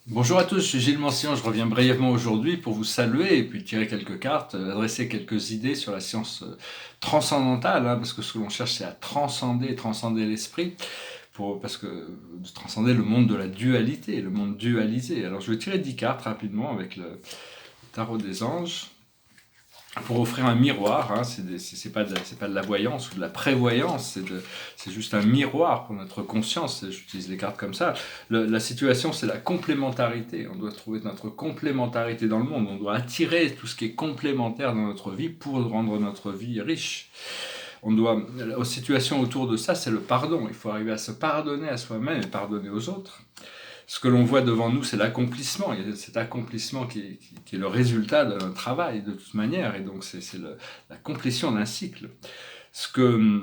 Bonjour à tous, je suis Gilles Mancian, je reviens brièvement aujourd'hui pour vous saluer et puis tirer quelques cartes, adresser quelques idées sur la science transcendantale, parce que ce que l'on cherche c'est à transcender l'esprit, parce que de transcender le monde de la dualité, le monde dualisé. Alors je vais tirer 10 cartes rapidement avec le tarot des anges pour offrir un miroir, c'est pas de la voyance ou de la prévoyance, c'est juste un miroir pour notre conscience, j'utilise les cartes comme ça. La situation c'est la complémentarité, on doit trouver notre complémentarité dans le monde, on doit attirer tout ce qui est complémentaire dans notre vie pour rendre notre vie riche. La situation autour de ça c'est le pardon, il faut arriver à se pardonner à soi-même et pardonner aux autres. Ce que l'on voit devant nous, c'est l'accomplissement. Il y a cet accomplissement qui est le résultat d'un travail, de toute manière. Et donc, c'est la complétion d'un cycle. Ce que,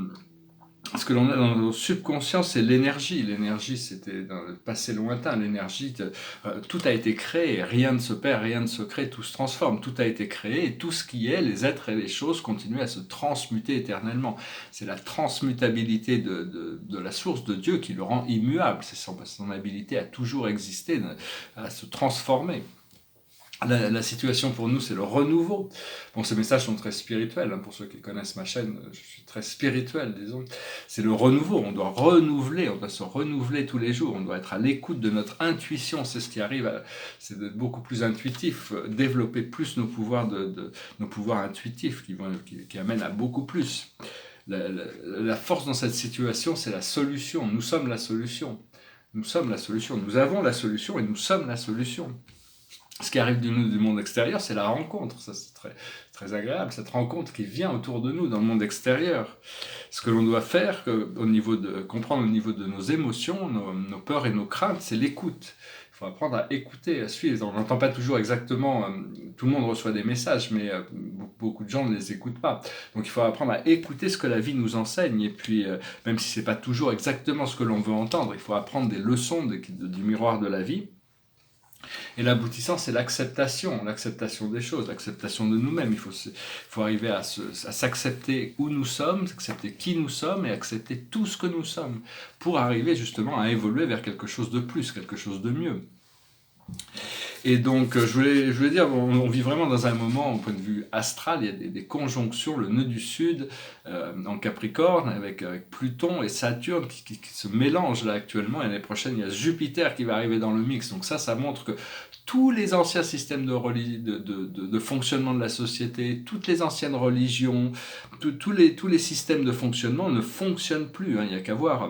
ce que l'on a dans nos subconscients, c'est l'énergie. L'énergie, c'était dans le passé lointain. L'énergie, tout a été créé. Rien ne se perd, rien ne se crée, tout se transforme. Tout a été créé et tout ce qui est, les êtres et les choses, continuent à se transmuter éternellement. C'est la transmutabilité de la source de Dieu qui le rend immuable. C'est son habilité à toujours exister, à se transformer. La situation pour nous, c'est le renouveau. Bon, ces messages sont très spirituels, pour ceux qui connaissent ma chaîne, je suis très spirituel, disons. C'est le renouveau, on doit renouveler, on doit se renouveler tous les jours, on doit être à l'écoute de notre intuition, c'est ce qui arrive, c'est d'être beaucoup plus intuitif, développer plus nos pouvoirs intuitifs qui amènent à beaucoup plus. La force dans cette situation, c'est la solution, nous sommes la solution. Nous sommes la solution, nous avons la solution et nous sommes la solution. Ce qui arrive du monde extérieur, c'est la rencontre. Ça, c'est très agréable, cette rencontre qui vient autour de nous dans le monde extérieur. Ce que l'on doit faire, comprendre au niveau de nos émotions, nos peurs et nos craintes, c'est l'écoute. Il faut apprendre à écouter, à suivre. On n'entend pas toujours exactement, tout le monde reçoit des messages, mais beaucoup de gens ne les écoutent pas. Donc il faut apprendre à écouter ce que la vie nous enseigne, et puis même si c'est pas toujours exactement ce que l'on veut entendre, il faut apprendre des leçons du miroir de la vie. Et l'aboutissant, c'est l'acceptation des choses, l'acceptation de nous-mêmes. Il faut arriver à s'accepter où nous sommes, accepter qui nous sommes et accepter tout ce que nous sommes pour arriver justement à évoluer vers quelque chose de plus, quelque chose de mieux. Et donc, je voulais dire, on vit vraiment dans un moment, au point de vue astral, il y a des conjonctions, le nœud du Sud en Capricorne, avec Pluton et Saturne qui se mélangent là actuellement, et l'année prochaine, il y a Jupiter qui va arriver dans le mix. Donc ça montre que tous les anciens systèmes de fonctionnement de la société, toutes les anciennes religions, tous les systèmes de fonctionnement ne fonctionnent plus. Il n'y a qu'à voir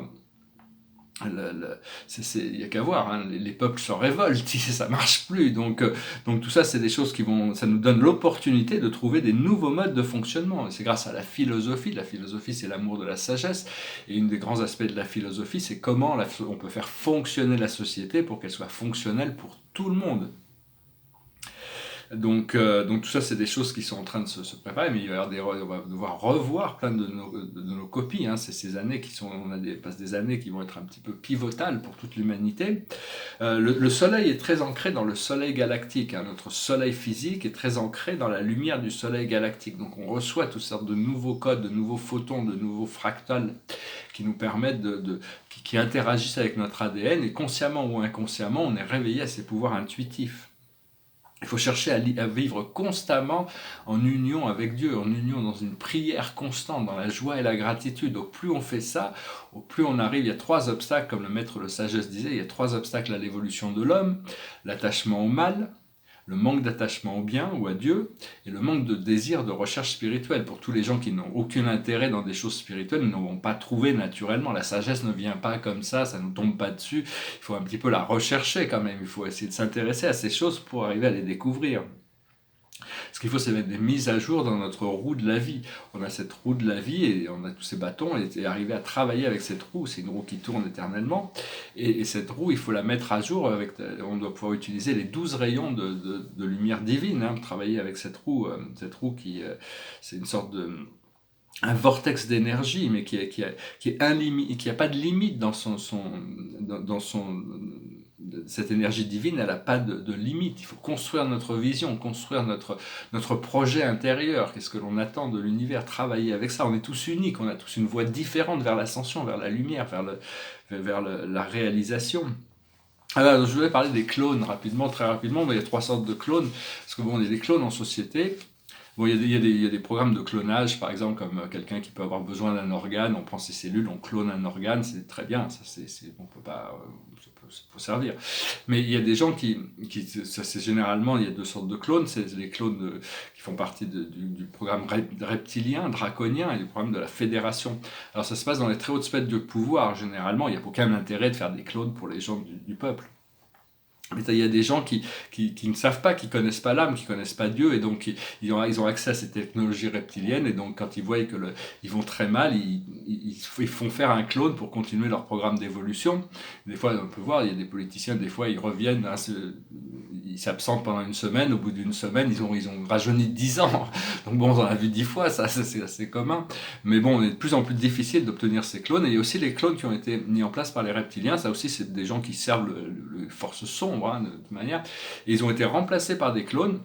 il n'y a qu'à voir, les peuples se révoltent, ça marche plus. Donc tout ça, c'est des choses ça nous donne l'opportunité de trouver des nouveaux modes de fonctionnement. Et c'est grâce à la philosophie. La philosophie, c'est l'amour de la sagesse. Et un des grands aspects de la philosophie, c'est comment on peut faire fonctionner la société pour qu'elle soit fonctionnelle pour tout le monde. Donc tout ça, c'est des choses qui sont en train de se préparer, mais on va devoir revoir plein de nos copies. C'est ces années passe des années qui vont être un petit peu pivotales pour toute l'humanité. Le Soleil est très ancré dans le Soleil galactique. Notre Soleil physique est très ancré dans la lumière du Soleil galactique. Donc on reçoit toutes sortes de nouveaux codes, de nouveaux photons, de nouveaux fractals qui nous permettent qui interagissent avec notre ADN, et consciemment ou inconsciemment, on est réveillé à ces pouvoirs intuitifs. Il faut chercher à vivre constamment en union avec Dieu, en union dans une prière constante, dans la joie et la gratitude. Au plus on fait ça, au plus on arrive. Il y a 3 obstacles, comme le maître de sagesse disait, il y a 3 obstacles à l'évolution de l'homme: l'attachement au mal, le manque d'attachement au bien ou à Dieu, et le manque de désir de recherche spirituelle. Pour tous les gens qui n'ont aucun intérêt dans des choses spirituelles, ne vont pas trouver naturellement. La sagesse ne vient pas comme ça ne nous tombe pas dessus. Il faut un petit peu la rechercher quand même. Il faut essayer de s'intéresser à ces choses pour arriver à les découvrir. Ce qu'il faut, c'est mettre des mises à jour dans notre roue de la vie. On a cette roue de la vie et on a tous ces bâtons, et arriver à travailler avec cette roue. C'est une roue qui tourne éternellement. Et cette roue, il faut la mettre à jour. On doit pouvoir utiliser les 12 rayons de lumière divine, travailler avec cette roue qui, c'est une sorte un vortex d'énergie, mais qui a pas de limite dans cette énergie divine. Elle n'a pas de limite. Il faut construire notre vision, construire notre projet intérieur. Qu'est-ce que l'on attend de l'univers? Travailler avec ça. On est tous uniques, on a tous une voie différente vers l'ascension, vers la lumière, vers la réalisation. Alors, je voulais parler des clones rapidement, très rapidement, mais il y a trois sortes de clones, parce que bon, il y a des clones en société. Bon, il y a des programmes de clonage, par exemple, comme quelqu'un qui peut avoir besoin d'un organe, on prend ses cellules, on clone un organe, c'est très bien, ça, on peut pas, ça peut servir. Mais il y a des gens ça c'est généralement, il y a deux sortes de clones, c'est les clones qui font partie du programme reptilien, draconien, et du programme de la fédération. Alors ça se passe dans les très hautes sphères de pouvoir, généralement, il n'y a aucun intérêt de faire des clones pour les gens du peuple. Mais il y a des gens qui ne savent pas, qui connaissent pas l'âme, qui connaissent pas Dieu, et donc ils ont accès à ces technologies reptiliennes, et donc quand ils voient ils vont très mal, ils font faire un clone pour continuer leur programme d'évolution. Des fois, on peut voir, il y a des politiciens, des fois ils reviennent, hein, ils s'absentent pendant une semaine, au bout d'une semaine, ils ont rajeuni de 10 ans. Donc bon, on en a vu 10 fois, ça c'est assez commun. Mais bon, il est de plus en plus difficile d'obtenir ces clones, et il y a aussi les clones qui ont été mis en place par les reptiliens, ça aussi c'est des gens qui servent le force sombre, hein, de toute manière, et ils ont été remplacés par des clones.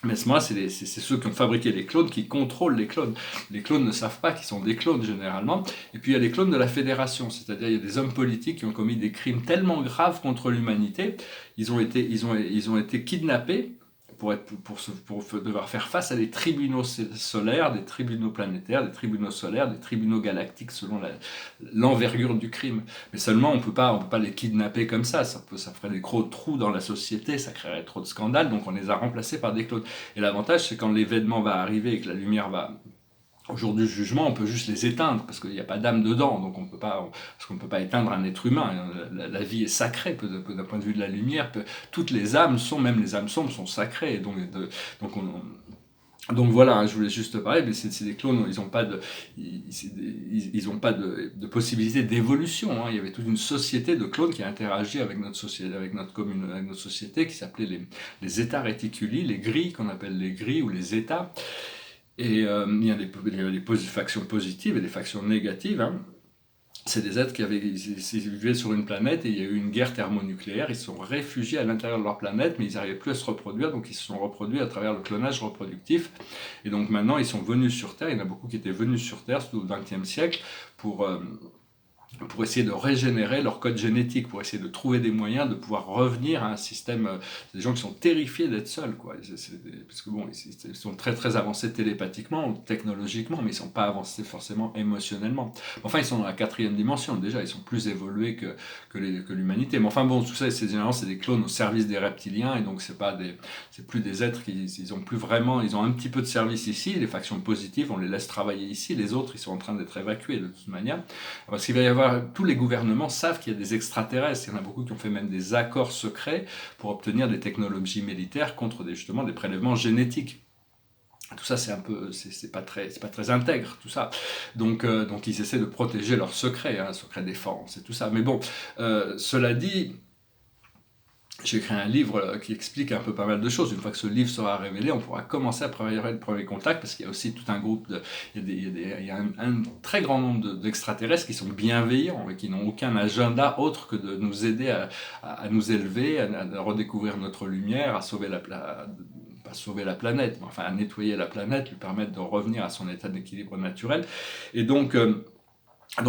Mais à ce moment-là, c'est ceux qui ont fabriqué les clones qui contrôlent les clones. Les clones ne savent pas qu'ils sont des clones généralement. Et puis il y a les clones de la fédération, c'est-à-dire il y a des hommes politiques qui ont commis des crimes tellement graves contre l'humanité, ils ont été kidnappés pour devoir faire face à des tribunaux solaires, des tribunaux planétaires, des tribunaux solaires, des tribunaux galactiques selon l'envergure du crime. Mais seulement on peut pas les kidnapper comme ça ferait des gros trous dans la société, ça créerait trop de scandales, donc on les a remplacés par des clones. Et l'avantage c'est quand l'événement va arriver et que la lumière va, au jour du jugement, on peut juste les éteindre parce qu'il n'y a pas d'âme dedans, donc parce qu'on ne peut pas éteindre un être humain. La vie est sacrée d'un point de vue de la lumière. Toutes les âmes même les âmes sombres sont sacrées. Donc, donc voilà, hein, je voulais juste parler, mais c'est des clones, ils n'ont pas de possibilité d'évolution. Hein. Il y avait toute une société de clones qui a interagi avec notre société, avec notre société, qui s'appelait les États réticuli, les grilles qu'on appelle les grilles ou les États. Et il y a des factions positives et des factions négatives. Hein. C'est des êtres ils vivaient sur une planète et il y a eu une guerre thermonucléaire. Ils se sont réfugiés à l'intérieur de leur planète, mais ils n'arrivaient plus à se reproduire, donc ils se sont reproduits à travers le clonage reproductif. Et donc maintenant, ils sont venus sur Terre. Il y en a beaucoup qui étaient venus sur Terre, surtout au XXe siècle, pour essayer de régénérer leur code génétique, pour essayer de trouver des moyens de pouvoir revenir à un système. C'est des gens qui sont terrifiés d'être seuls, quoi. Parce que bon, ils sont très très avancés télépathiquement, technologiquement, mais ils ne sont pas avancés forcément émotionnellement. Enfin, ils sont dans la quatrième dimension déjà, ils sont plus évolués que l'humanité. Mais enfin bon, tout ça, généralement, c'est des clones au service des reptiliens, et donc c'est plus des êtres ils ont plus vraiment, ils ont un petit peu de service ici. Les factions positives, on les laisse travailler ici, les autres, ils sont en train d'être évacués de toute manière. Parce qu'il va y avoir, tous les gouvernements savent qu'il y a des extraterrestres. Il y en a beaucoup qui ont fait même des accords secrets pour obtenir des technologies militaires contre justement des prélèvements génétiques. Tout ça, c'est pas très intègre, tout ça. Donc ils essaient de protéger leurs secrets, hein, secret défense et tout ça. Mais bon, cela dit, j'ai écrit un livre qui explique un peu pas mal de choses. Une fois que ce livre sera révélé, on pourra commencer à préparer le premier contact, parce qu'il y a aussi tout un groupe il y a un très grand nombre d'extraterrestres qui sont bienveillants et qui n'ont aucun agenda autre que de nous aider à nous élever, à redécouvrir notre lumière, à sauver pas sauver la planète, mais enfin à nettoyer la planète, lui permettre de revenir à son état d'équilibre naturel. Et donc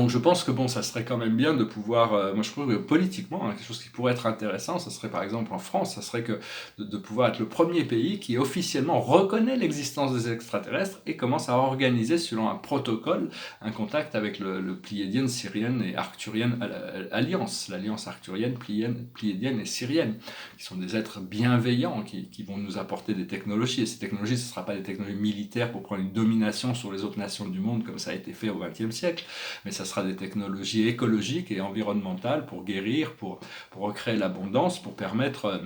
je pense que bon, ça serait quand même bien de pouvoir, moi je trouve que politiquement, hein, quelque chose qui pourrait être intéressant, ça serait par exemple en France, ça serait que de pouvoir être le premier pays qui officiellement reconnaît l'existence des extraterrestres et commence à organiser selon un protocole un contact avec le Pléiadienne, Syrienne et Arcturienne Alliance, l'Alliance Arcturienne, Pléiadienne et Syrienne, qui sont des êtres bienveillants qui vont nous apporter des technologies. Et ces technologies, ce ne sera pas des technologies militaires pour prendre une domination sur les autres nations du monde comme ça a été fait au XXe siècle, mais ça sera des technologies écologiques et environnementales pour guérir, pour recréer l'abondance, pour permettre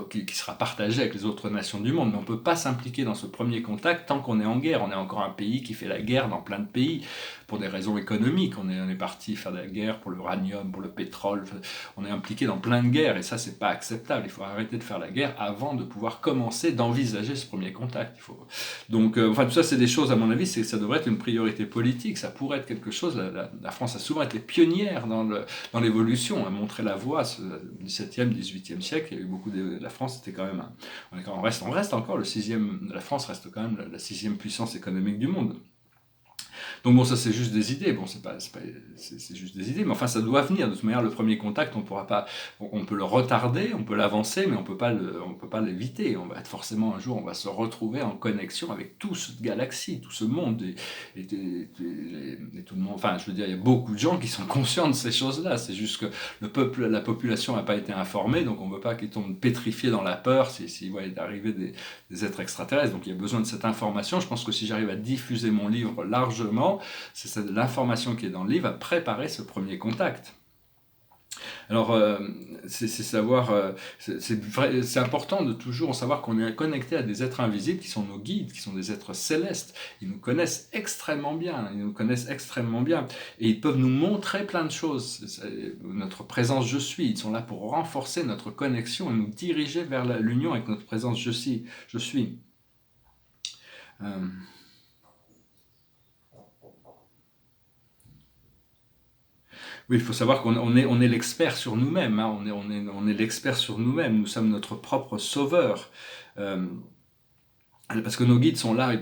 qui sera partagé avec les autres nations du monde. Mais on ne peut pas s'impliquer dans ce premier contact tant qu'on est en guerre. On est encore un pays qui fait la guerre dans plein de pays pour des raisons économiques. On est parti faire de la guerre pour l'uranium, pour le pétrole. On est impliqué dans plein de guerres et ça, c'est pas acceptable. Il faut arrêter de faire la guerre avant de pouvoir commencer d'envisager ce premier contact. Donc, enfin, tout ça, c'est des choses, à mon avis, ça devrait être une priorité politique. Ça pourrait être quelque chose. La France a souvent été pionnière dans l'évolution, a montré la voie. Au XVIIe, XVIIIe siècle, il y a eu beaucoup la France était quand même, on reste encore la France reste quand même la sixième puissance économique du monde. Donc bon, ça c'est juste des idées, bon c'est juste des idées, mais enfin ça doit venir. De toute manière, le premier contact, on pourra pas, on peut le retarder, on peut l'avancer, mais on peut pas l'éviter. On va être forcément un jour, on va se retrouver en connexion avec toute cette galaxie, tout ce monde et tout le monde. Enfin, je veux dire, il y a beaucoup de gens qui sont conscients de ces choses-là. C'est juste que la population n'a pas été informée, donc on ne veut pas qu'ils tombent pétrifiés dans la peur s'ils voient arriver des êtres extraterrestres. Donc il y a besoin de cette information. Je pense que si j'arrive à diffuser mon livre largement, c'est l'information qui est dans le livre à préparer ce premier contact. Alors, c'est savoir, c'est important de toujours savoir qu'on est connecté à des êtres invisibles qui sont nos guides, qui sont des êtres célestes. Ils nous connaissent extrêmement bien, et ils peuvent nous montrer plein de choses. Notre présence je suis, ils sont là pour renforcer notre connexion et nous diriger vers l'union avec notre présence je suis. Euh, Oui, il faut savoir qu'on est l'expert sur nous-mêmes, hein. On est l'expert sur nous-mêmes. Nous sommes notre propre sauveur. Euh, Parce que nos guides sont là,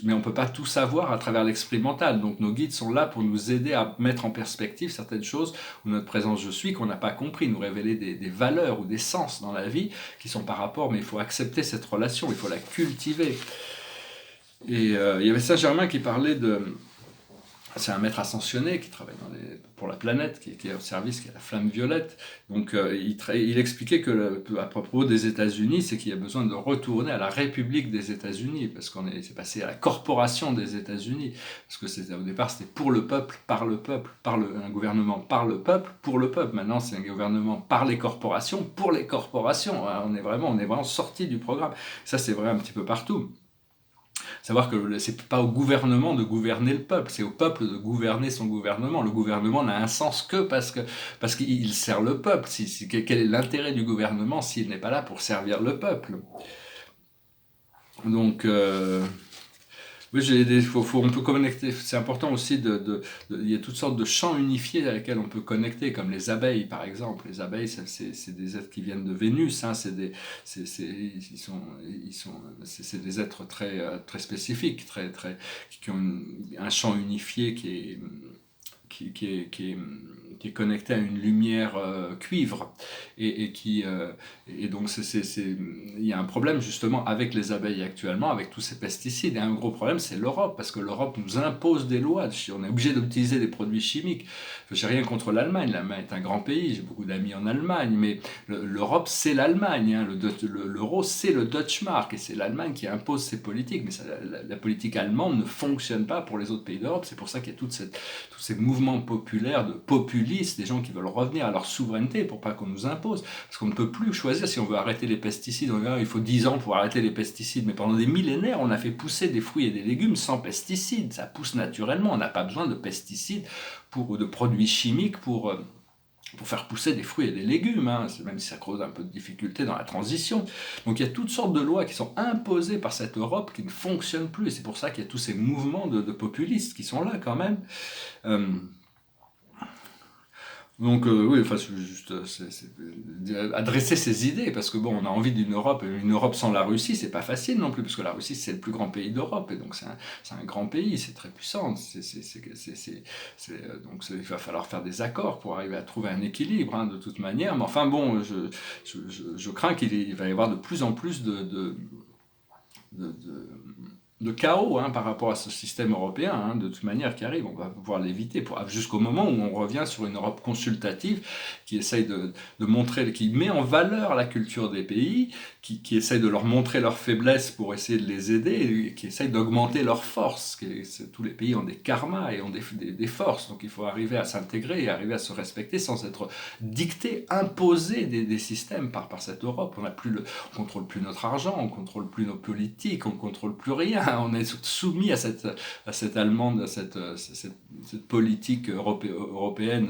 mais on ne peut pas tout savoir à travers l'esprit mental. Donc nos guides sont là pour nous aider à mettre en perspective certaines choses où notre présence je suis qu'on n'a pas compris, nous révéler des valeurs ou des sens dans la vie qui sont par rapport, mais il faut accepter cette relation, il faut la cultiver. Et il y avait Saint-Germain qui parlait de... C'est un maître ascensionné qui travaille pour la planète, qui est au service, qui est la flamme violette. Donc il expliquait que à propos des États-Unis, c'est qu'il y a besoin de retourner à la République des États-Unis, parce c'est passé à la corporation des États-Unis, parce que au départ c'était pour le peuple, par le peuple, un gouvernement par le peuple, pour le peuple. Maintenant c'est un gouvernement par les corporations, pour les corporations. On est vraiment sorti du programme. Ça c'est vrai un petit peu partout. Savoir que c'est pas au gouvernement de gouverner le peuple, c'est au peuple de gouverner son gouvernement. Le gouvernement n'a un sens que parce qu'il sert le peuple. Quel est l'intérêt du gouvernement s'il n'est pas là pour servir le peuple? Donc, oui, on peut connecter. C'est important aussi il y a toutes sortes de champs unifiés à lesquels on peut connecter, comme les abeilles par exemple. Les abeilles, c'est des êtres qui viennent de Vénus. Hein, c'est des êtres très spécifiques, qui ont un champ unifié qui est connecté à une lumière cuivre et donc il y a un problème justement avec les abeilles actuellement, avec tous ces pesticides, et un gros problème c'est l'Europe, parce que l'Europe nous impose des lois, on est obligé d'utiliser des produits chimiques. J'ai rien contre l'Allemagne est un grand pays, j'ai beaucoup d'amis en Allemagne, mais l'Europe c'est l'Allemagne, hein. L'euro c'est le Deutsche Mark, et c'est l'Allemagne qui impose ses politiques, mais la politique allemande ne fonctionne pas pour les autres pays d'Europe. C'est pour ça qu'il y a tous ces mouvements populaires de populistes, des gens qui veulent revenir à leur souveraineté pour pas qu'on nous impose, parce qu'on ne peut plus choisir. Si on veut arrêter les pesticides, il faut 10 ans pour arrêter les pesticides, mais pendant des millénaires on a fait pousser des fruits et des légumes sans pesticides, ça pousse naturellement, on n'a pas besoin de pesticides ou de produits chimiques pour faire pousser des fruits et des légumes, hein, même si ça cause un peu de difficulté dans la transition. Donc il y a toutes sortes de lois qui sont imposées par cette Europe qui ne fonctionnent plus, et c'est pour ça qu'il y a tous ces mouvements de populistes qui sont là quand même. Donc oui, enfin, c'est adresser ces idées, parce que bon, on a envie d'une Europe sans la Russie, c'est pas facile non plus, parce que la Russie c'est le plus grand pays d'Europe, et donc c'est un grand pays, c'est très puissant, donc il va falloir faire des accords pour arriver à trouver un équilibre, hein, de toute manière, mais enfin bon, je crains qu'il va y avoir de plus en plus de chaos, hein, par rapport à ce système européen, hein, de toute manière qui arrive. On va pouvoir l'éviter jusqu'au moment où on revient sur une Europe consultative qui essaye de montrer, qui met en valeur la culture des pays, qui essaye de leur montrer leurs faiblesses pour essayer de les aider, et qui essaye d'augmenter leurs forces. Tous les pays ont des karmas et ont des forces, donc il faut arriver à s'intégrer et arriver à se respecter sans être dicté, imposé des systèmes par cette Europe. On contrôle plus notre argent, on contrôle plus nos politiques, on contrôle plus rien. On est soumis à cette allemande, à cette politique européenne,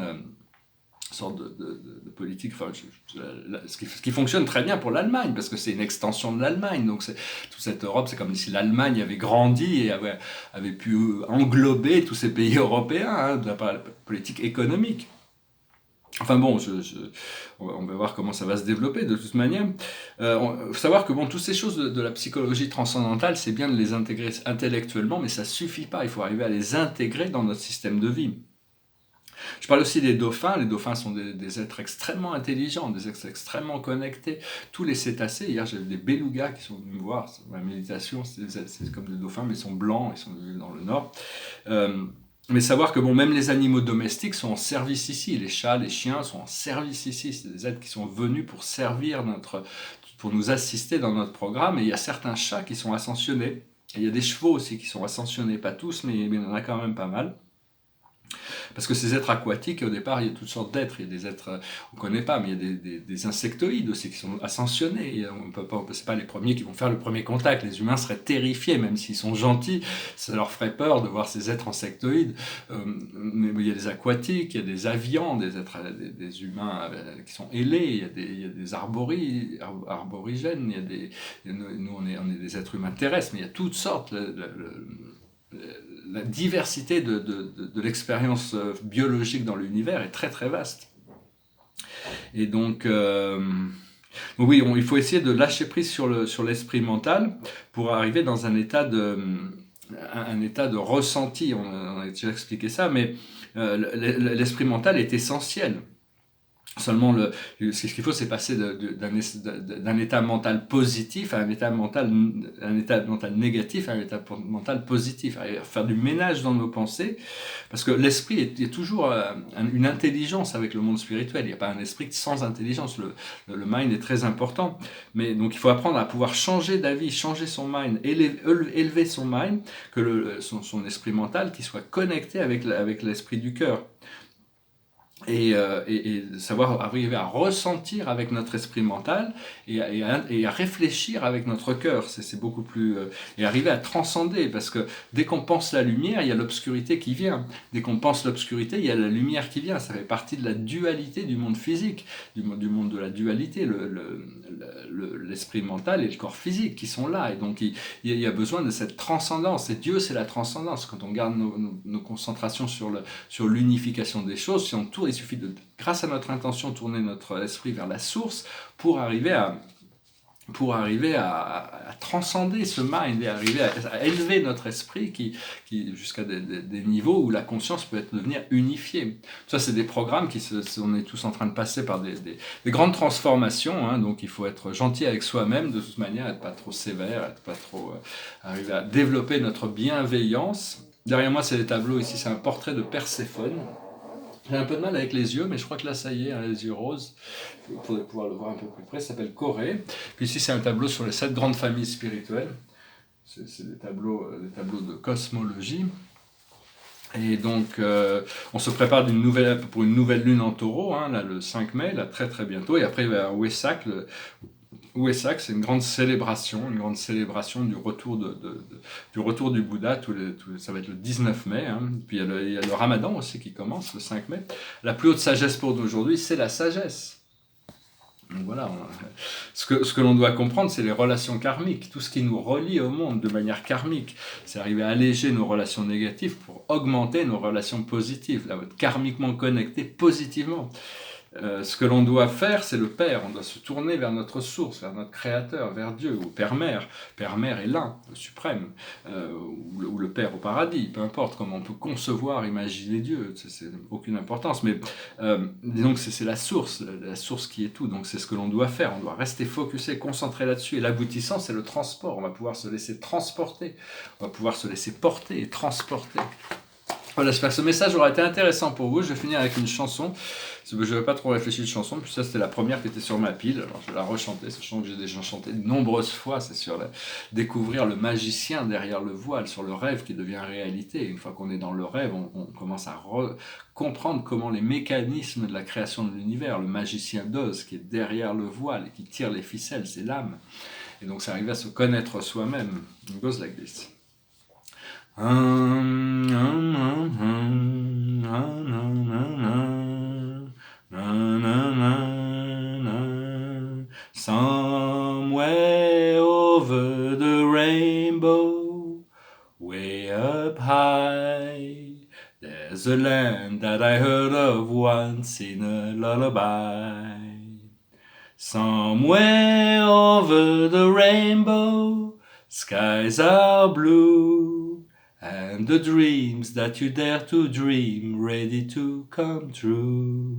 sorte de politique, enfin, ce qui fonctionne très bien pour l'Allemagne, parce que c'est une extension de l'Allemagne. Donc toute cette Europe, c'est comme si l'Allemagne avait grandi et avait pu englober tous ces pays européens, hein, de la politique économique. Enfin bon, on va voir comment ça va se développer de toute manière. Faut savoir que bon, toutes ces choses de la psychologie transcendantale, c'est bien de les intégrer intellectuellement, mais ça suffit pas. Il faut arriver à les intégrer dans notre système de vie. Je parle aussi des dauphins. Les dauphins sont des êtres extrêmement intelligents, des êtres extrêmement connectés. Tous les cétacés, hier j'avais des belugas qui sont venus me voir, ma méditation, c'est comme des dauphins, mais ils sont blancs, ils sont dans le nord. Mais savoir que bon, même les animaux domestiques sont en service ici. Les chats, les chiens sont en service ici. C'est des êtres qui sont venus pour pour nous assister dans notre programme. Et il y a certains chats qui sont ascensionnés. Et il y a des chevaux aussi qui sont ascensionnés, pas tous, mais il y en a quand même pas mal. Parce que ces êtres aquatiques, au départ, il y a toutes sortes d'êtres. Il y a des êtres, on ne connaît pas, mais il y a des insectoïdes aussi qui sont ascensionnés. Et on peut pas, c'est pas les premiers qui vont faire le premier contact. Les humains seraient terrifiés, même s'ils sont gentils. Ça leur ferait peur de voir ces êtres insectoïdes. Mais il y a des aquatiques, il y a des avians, des êtres, des humains qui sont ailés. Il y a des arborigènes. Nous, on est des êtres humains terrestres, mais il y a toutes sortes. La diversité de l'expérience biologique dans l'univers est très très vaste. Et donc, oui, il faut essayer de lâcher prise sur l'esprit mental pour arriver dans un état de ressenti. On a déjà expliqué ça, mais l'esprit mental est essentiel. Seulement, ce qu'il faut, c'est passer d'un état mental positif à un état mental négatif à un état mental positif, à faire du ménage dans nos pensées, parce que l'esprit est toujours une intelligence avec le monde spirituel. Il n'y a pas un esprit sans intelligence. Le mind est très important. Mais donc, il faut apprendre à pouvoir changer d'avis, changer son mind, élever son mind, que son esprit mental qui soit connecté avec l'esprit du cœur. Et savoir arriver à ressentir avec notre esprit mental et à réfléchir avec notre cœur, c'est beaucoup plus et arriver à transcender, parce que dès qu'on pense la lumière, il y a l'obscurité qui vient. Dès qu'on pense l'obscurité, il y a la lumière qui vient. Ça fait partie de la dualité du monde physique, du monde de la dualité, l'esprit mental et le corps physique qui sont là. Et donc il y a besoin de cette transcendance. Et Dieu, c'est la transcendance. Quand on garde nos concentrations sur l'unification des choses, si on tourne, il suffit de, grâce à notre intention, tourner notre esprit vers la source pour arriver à transcender ce mind et arriver à élever notre esprit jusqu'à des niveaux où la conscience peut devenir unifiée. Ça, c'est des programmes on est tous en train de passer par des grandes transformations, hein, donc il faut être gentil avec soi-même de toute manière, être pas trop sévère, être pas trop arriver à développer notre bienveillance. Derrière moi, c'est des tableaux, ici c'est un portrait de Perséphone. J'ai un peu de mal avec les yeux, mais je crois que là, ça y est, hein, les yeux roses. Vous pourrez pouvoir le voir un peu plus près. Ça s'appelle Corée. Puis ici, c'est un tableau sur les 7 grandes familles spirituelles. C'est des tableaux de cosmologie. Et donc, on se prépare pour une nouvelle lune en taureau, hein, là, le 5 mai, là, très très bientôt. Et après, il va y avoir Wesak, Wesak, c'est une grande célébration du retour du retour du Bouddha. Ça va être le 19 mai. Hein. Puis il y a le Ramadan aussi qui commence le 5 mai. La plus haute sagesse pour nous aujourd'hui, c'est la sagesse. Donc voilà, ce que l'on doit comprendre, c'est les relations karmiques, tout ce qui nous relie au monde de manière karmique. C'est arriver à alléger nos relations négatives pour augmenter nos relations positives, là, être karmiquement connecté positivement. Ce que l'on doit faire, c'est le Père. On doit se tourner vers notre source, vers notre Créateur, vers Dieu, ou Père-Mère. Père-Mère est l'un, le suprême, ou le Père au paradis, peu importe comment on peut concevoir, imaginer Dieu, c'est aucune importance. Mais disons que c'est la source qui est tout. Donc c'est ce que l'on doit faire. On doit rester focusé, concentré là-dessus. Et l'aboutissant, c'est le transport. On va pouvoir se laisser transporter, on va pouvoir se laisser porter et transporter. Voilà, j'espère que ce message aura été intéressant pour vous. Je vais finir avec une chanson. Je n'avais pas trop réfléchi de chanson, puis ça c'était la première qui était sur ma pile. Alors je vais la rechanter, sachant que j'ai déjà chanté de nombreuses fois. C'est sur découvrir le magicien derrière le voile, sur le rêve qui devient réalité. Une fois qu'on est dans le rêve, on commence à comprendre comment les mécanismes de la création de l'univers, le magicien d'Oz qui est derrière le voile et qui tire les ficelles, c'est l'âme. Et donc c'est arriver à se connaître soi-même. It goes like this. Somewhere over the rainbow, way up high, there's There's a land that I heard of once in a lullaby. Somewhere over the rainbow, skies are blue, and the dreams that you dare to dream ready to come true.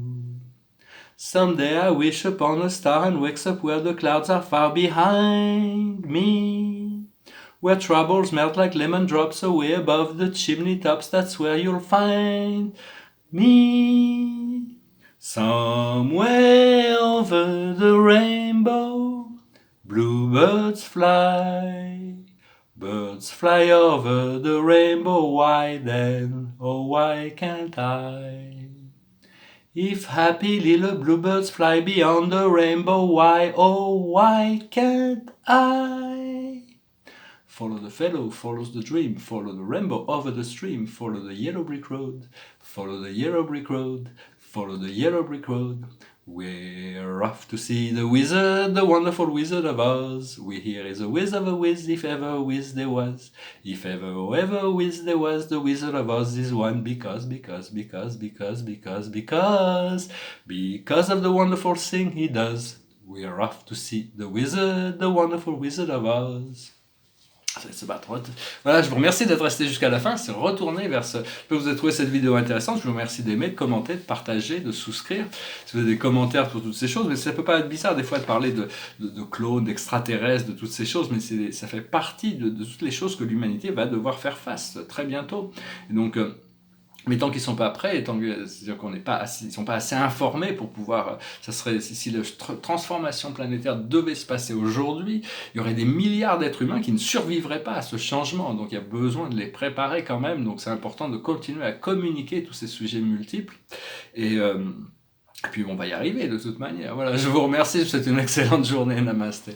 Someday I wish upon a star and wakes up where the clouds are far behind me, where troubles melt like lemon drops away above the chimney tops. That's where you'll find me. Somewhere over the rainbow, bluebirds fly. Birds fly over the rainbow, why then, oh why can't I? If happy little bluebirds fly beyond the rainbow, why, oh why can't I? Follow the fellow, follows the dream, follow the rainbow over the stream, follow the yellow brick road, follow the yellow brick road, follow the yellow brick road. We're off to see the wizard, the wonderful Wizard of Oz. We hear is a whiz of a whiz, if ever a whiz there was. If ever a whiz there was, the Wizard of Oz is one, because of the wonderful thing he does. We're off to see the wizard, the wonderful Wizard of Oz. Voilà, je vous remercie d'être resté jusqu'à la fin. C'est retourner vers ce. J'espère que vous avez trouvé cette vidéo intéressante. Je vous remercie d'aimer, de commenter, de partager, de souscrire. Si vous avez des commentaires sur toutes ces choses, mais ça peut pas être bizarre des fois de parler de clones, d'extraterrestres, de toutes ces choses, mais ça fait partie de toutes les choses que l'humanité va devoir faire face très bientôt. Et donc, mais tant qu'ils sont pas prêts, c'est-à-dire qu'on n'est pas assez, ils sont pas assez informés pour pouvoir, ça serait, si la transformation planétaire devait se passer aujourd'hui, il y aurait des milliards d'êtres humains qui ne survivraient pas à ce changement. Donc il y a besoin de les préparer quand même. Donc c'est important de continuer à communiquer tous ces sujets multiples. Et puis on va y arriver de toute manière. Voilà, je vous remercie, je vous souhaite une excellente journée. Namasté.